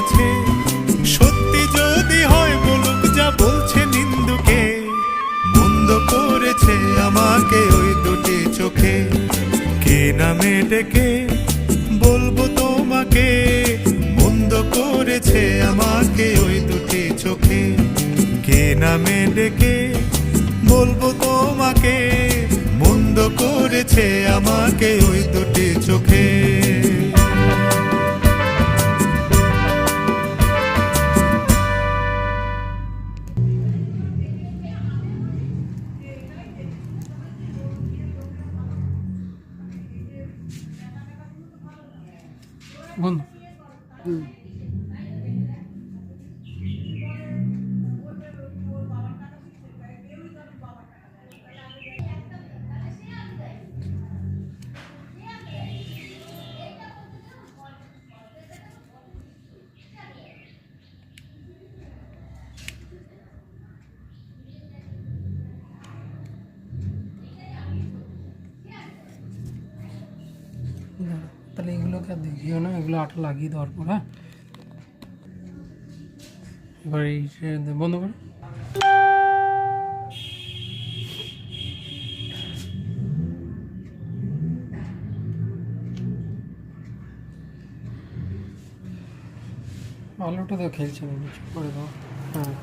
করেছে। সত্যি যদি হয় বলুক যা বলছে নিন্দুকে, মন্দ করেছে আমাকে ওই দুটি চোখে। কে নামে ডেকে বলবো তোমাকে, মন্দ করেছে আমাকে ওই দুটি চোখে। কে নামে ডেকে বলবো তোমাকে, মন্দ করেছে আমাকে ওই দুটি চোখে। বন্ধু তাহলে এগুলোকে আর দেখিও না, এগুলো আটা লাগিয়ে দেওয়ার পর। হ্যাঁ, এবার এই বন্ধ করো। আলুটা তো খেলছে না, করে দাও। হ্যাঁ।